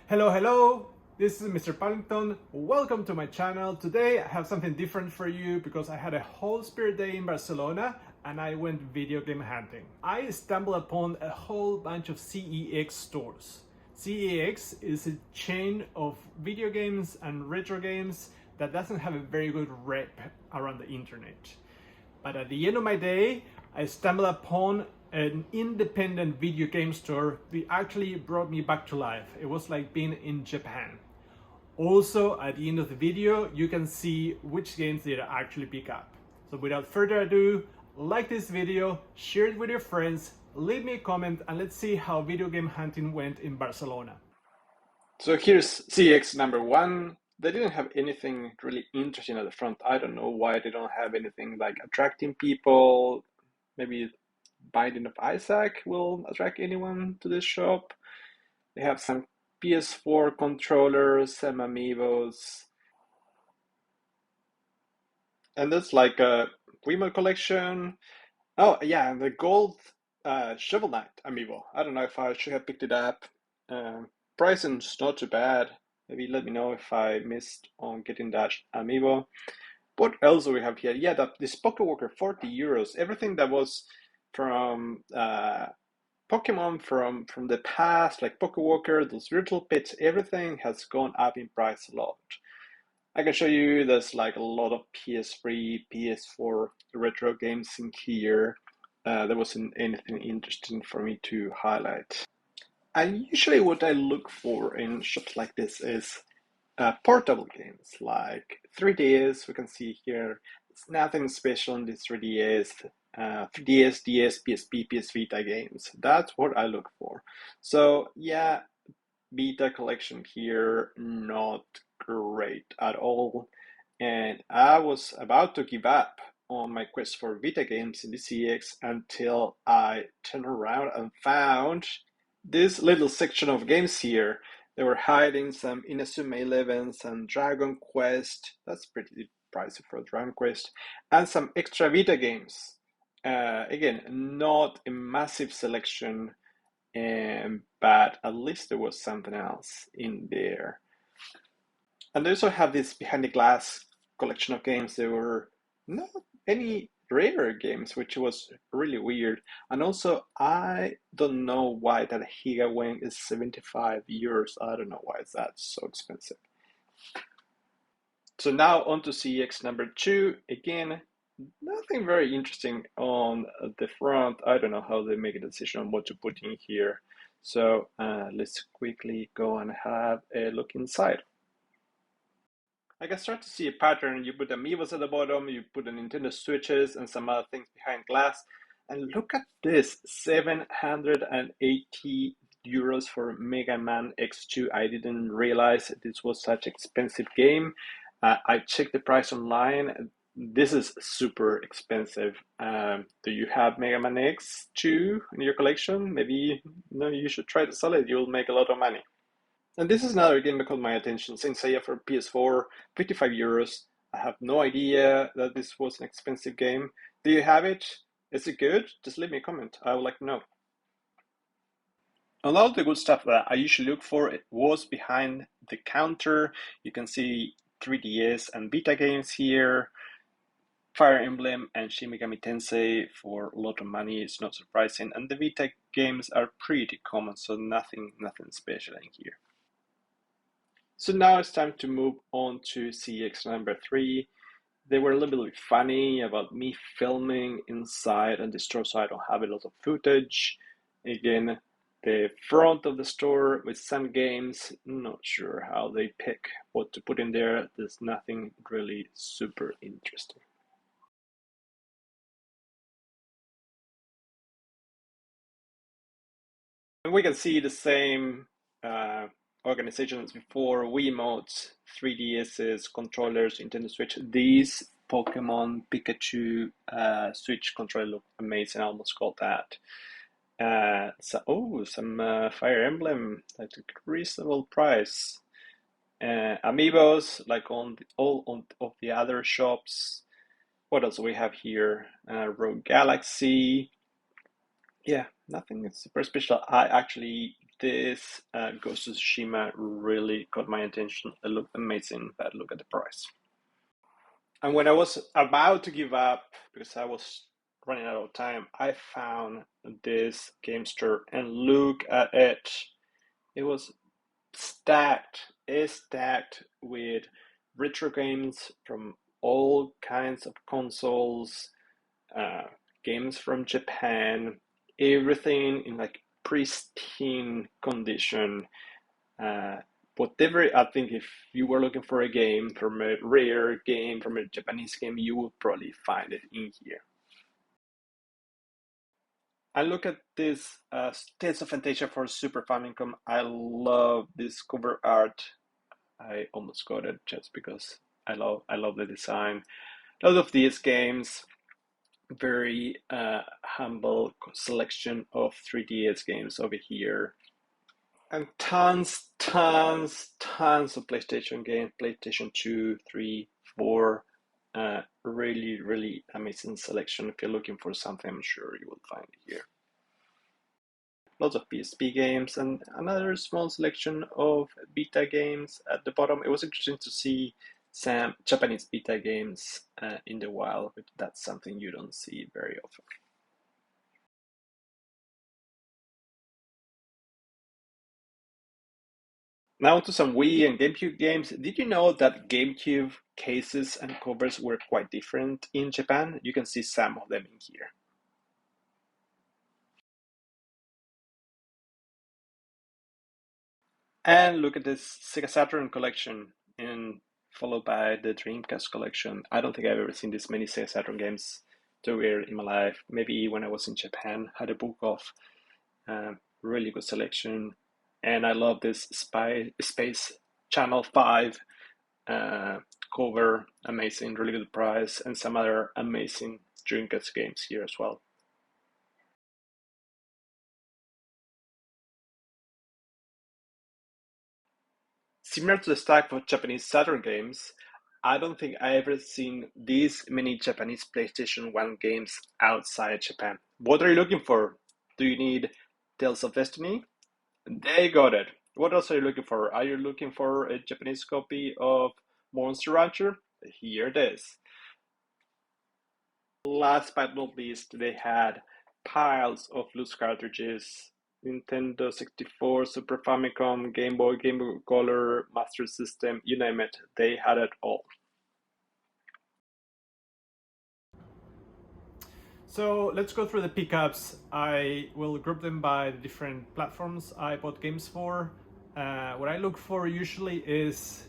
Hello, hello! This is Mr. Paddington. Welcome to my channel. Today I have something different for you because I had a whole spirit day in Barcelona and I went video game hunting. I stumbled upon a whole bunch of CEX stores. CEX is a chain of video games and retro games that doesn't have a very good rep around the internet. But at the end of my day, I stumbled upon an independent video game store that actually brought me back to life. It was like being in Japan. Also, at the end of the video, you can see which games did I actually pick up. So without further ado, like this video, share it with your friends, leave me a comment, and let's see how video game hunting went in Barcelona. So here's CX number one. They didn't have anything really interesting at the front. I don't know why they don't have anything like attracting people. Maybe Binding of Isaac will attract anyone to this shop. They have some PS4 controllers, some amiibos. And that's like a Wiimote collection. Oh, yeah, and the gold Shovel Knight amiibo. I don't know if I should have picked it up. Pricing's not too bad. Maybe let me know if I missed on getting that amiibo. What else do we have here? Yeah, this Poké Walker, 40 euros. Everything that was from Pokemon from the past, like Poké Walker, those virtual pets, everything has gone up in price a lot. I can show you there's like a lot of PS3, PS4 retro games in here. There wasn't anything interesting for me to highlight. And usually what I look for in shops like this is portable games like 3DS. We can see here it's nothing special in this 3DS. 3DS, DS, PSP, PS Vita games. That's what I look for. So yeah, Vita collection here, not great at all. And I was about to give up on my quest for Vita games in the CX until I turned around and found this little section of games here. They were hiding some Inazuma 11s and Dragon Quest. That's pretty pricey for a Dragon Quest. And some extra Vita games. Again, not a massive selection, but at least there was something else in there. And they also have this behind the glass collection of games. There were not any rare games, which was really weird. And also, I don't know why that Higa Wing is 75 euros. I don't know why it's that so expensive. So now on to CX number two. Again, nothing very interesting on the front. I don't know how they make a decision on what to put in here. So let's quickly go and have a look inside. I can start to see a pattern. You put amiibos at the bottom, you put the Nintendo Switches and some other things behind glass. And look at this, 780 euros for Mega Man X2. I didn't realize this was such an expensive game. I checked the price online. This is super expensive. Do you have Mega Man X2 in your collection? Maybe no, you should try to sell it. You'll make a lot of money. And this is another game that caught my attention. Saint Seiya for PS4, 55 euros. I have no idea that this was an expensive game. Do you have it? Is it good? Just leave me a comment. I would like to know. A lot of the good stuff that I usually look for was behind the counter. You can see 3DS and Vita games here. Fire Emblem and Shin Megami Tensei for a lot of money. It's not surprising. And the Vita games are pretty common, so nothing special in here. So now it's time to move on to CX number three. They were a little bit funny about me filming inside and the store, so I don't have a lot of footage. Again, the front of the store with some games, not sure how they pick what to put in there. There's nothing really super interesting. And we can see the same organization as before, Wiimotes, 3DSs, controllers, Nintendo Switch. These Pokemon Pikachu Switch controller look amazing. I almost got that. Some Fire Emblem at a reasonable price. Amiibos, like on of the other shops. What else do we have here? Rogue Galaxy. Yeah, nothing super special. I actually this Ghost of Tsushima really caught my attention. It looked amazing, but look at the price. And when I was about to give up because I was running out of time, I found this game store and look at it. It was stacked with retro games from all kinds of consoles, uh, games from Japan, everything in like pristine condition. Uh, Whatever, I think if you were looking for a game from a rare game, from a Japanese game, you will probably find it in here. I look at this Tales of Fantasia for Super Famicom. I love this cover art. I almost got it just because I love the design. A lot of these games, very humble selection of 3DS games over here. And tons of PlayStation games, PlayStation 2, 3, 4. Really, really amazing selection. If you're looking for something, I'm sure you will find it here. Lots of PSP games and another small selection of Vita games at the bottom. It was interesting to see some Japanese Vita games in the wild, but that's something you don't see very often. Now to some Wii and GameCube games. Did you know that GameCube cases and covers were quite different in Japan? You can see some of them in here. And look at this Sega Saturn collection, and followed by the Dreamcast collection. I don't think I've ever seen this many Sega Saturn games together in my life. Maybe when I was in Japan, had a book of really good selection. And I love this Space Channel 5 uh, cover, amazing, really good price, and some other amazing Dreamcast games here as well. Similar to the stack of Japanese Saturn games, I don't think I ever seen these many Japanese PlayStation 1 games outside Japan. What are you looking for? Do you need Tales of Destiny? They got it. What else are you looking for? Are you looking for a Japanese copy of Monster Rancher? Here it is. Last but not least, they had piles of loose cartridges. Nintendo 64, Super Famicom, Game Boy Color, Master System, you name it, they had it all. So let's go through the pickups. I will group them by the different platforms I bought games for. What I look for usually is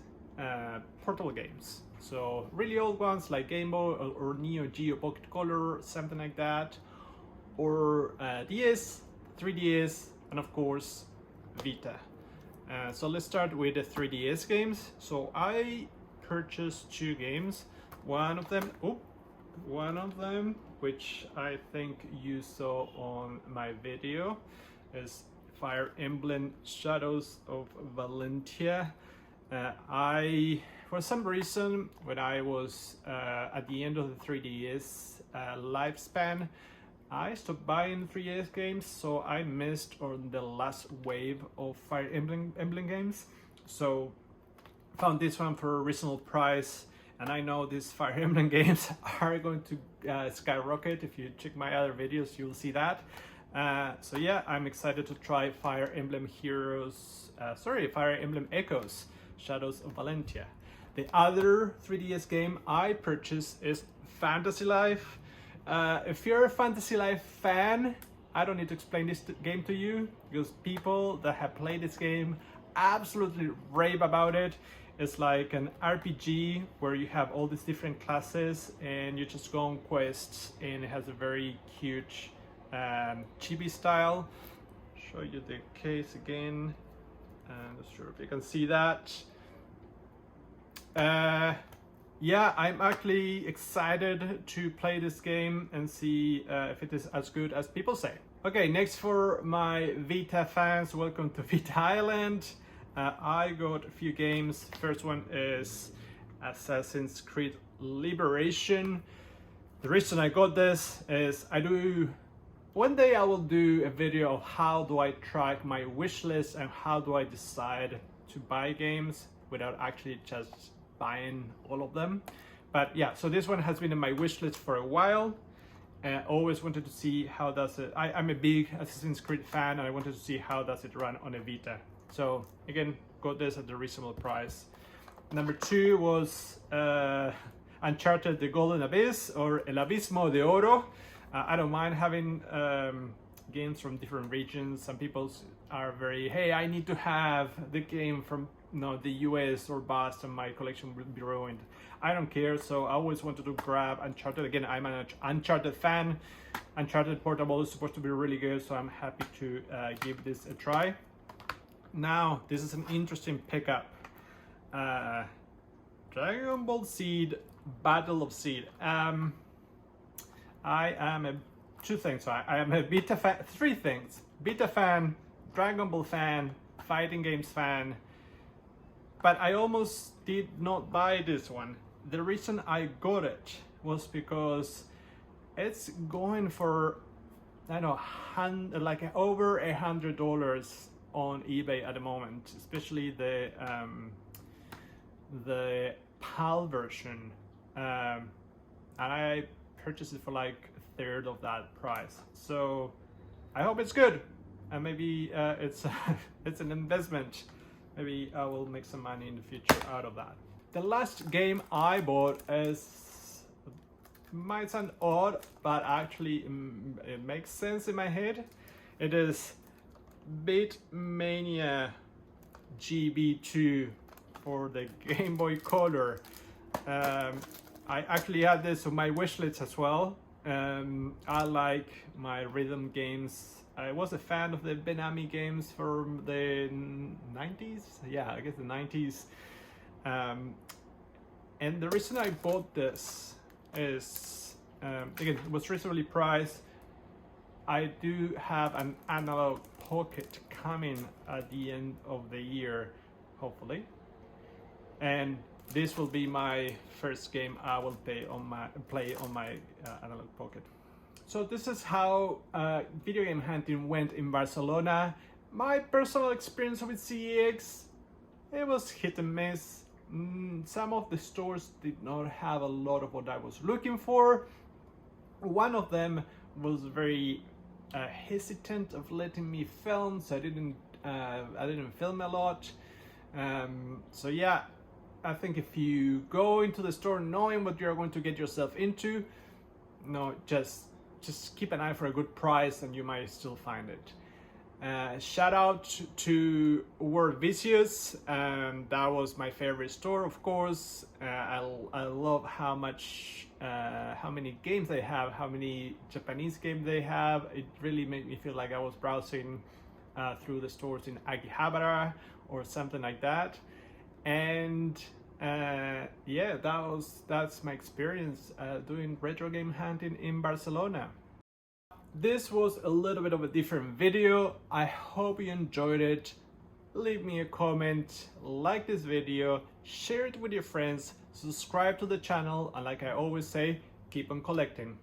portable games. So really old ones like Game Boy or Neo Geo Pocket Color, something like that. Or DS, 3DS, and of course Vita. So let's start with the 3DS games. So I purchased two games. One of them, which I think you saw on my video, is Fire Emblem Shadows of Valentia. For some reason, when I was at the end of the 3DS lifespan, I stopped buying 3DS games, so I missed on the last wave of Fire Emblem games. So found this one for a reasonable price, and I know these Fire Emblem games are going to skyrocket. If you check my other videos, you'll see that. So yeah, I'm excited to try Fire Emblem Echoes, Shadows of Valentia. The other 3DS game I purchased is Fantasylife. If you're a Fantasylife fan, I don't need to explain this game to you, because people that have played this game absolutely rave about it. It's like an RPG where you have all these different classes and you just go on quests, and it has a very cute chibi style. Show you the case again. I'm not sure if you can see that. Yeah, I'm actually excited to play this game and see if it is as good as people say. Okay, next for my Vita fans, welcome to Vita Island. I got a few games. First one is Assassin's Creed Liberation. The reason I got this is I do One day I will do a video of how do I track my wish list and how do I decide to buy games without actually just buying all of them. But yeah, so this one has been in my wish list for a while. Always wanted to see how does it. I'm a big Assassin's Creed fan, and I wanted to see how does it run on a Vita. So again, got this at a reasonable price. Number 2 was Uncharted: The Golden Abyss, or El Abismo de Oro. I don't mind having games from different regions. Some people are very, hey, I need to have the game from the US or bust and my collection will be ruined. I don't care, so I always wanted to grab Uncharted. Again, I'm an Uncharted fan. Uncharted Portable is supposed to be really good, so I'm happy to give this a try. Now, this is an interesting pickup. Dragon Ball Seed, Battle of Seed. I am two things. So I am a beta fan. 3 things: beta fan, Dragon Ball fan, fighting games fan. But I almost did not buy this one. The reason I got it was because it's going for, I don't know, like over $100 on eBay at the moment, especially the PAL version, and I purchased it for like a third of that price. So I hope it's good, and maybe it's it's an investment. Maybe I will make some money in the future out of that. The last game I bought might sound odd, but actually it makes sense in my head. It is Beatmania GB2 for the Game Boy Color. I actually had this on my wish list as well. I like my rhythm games. I was a fan of the Benami games from the 90s. Yeah, I guess the 90s. And the reason I bought this is, again, it was reasonably priced. I do have an analog pocket coming at the end of the year, hopefully. And this will be my first game I will play on my analog pocket. So this is how video game hunting went in Barcelona. My personal experience with CEX, it was hit and miss. Some of the stores did not have a lot of what I was looking for. One of them was very hesitant of letting me film, so I didn't film a lot. So yeah, I think if you go into the store knowing what you're going to get yourself into, just keep an eye for a good price and you might still find it. Shout out to World Vicious, that was my favorite store, of course. I love how many games they have, how many Japanese games they have. It really made me feel like I was browsing through the stores in Akihabara or something like that. And yeah, that's my experience doing retro game hunting in Barcelona. This was a little bit of a different video. I hope you enjoyed it. Leave me a comment, like this video, share it with your friends, subscribe to the channel, and like I always say, keep on collecting.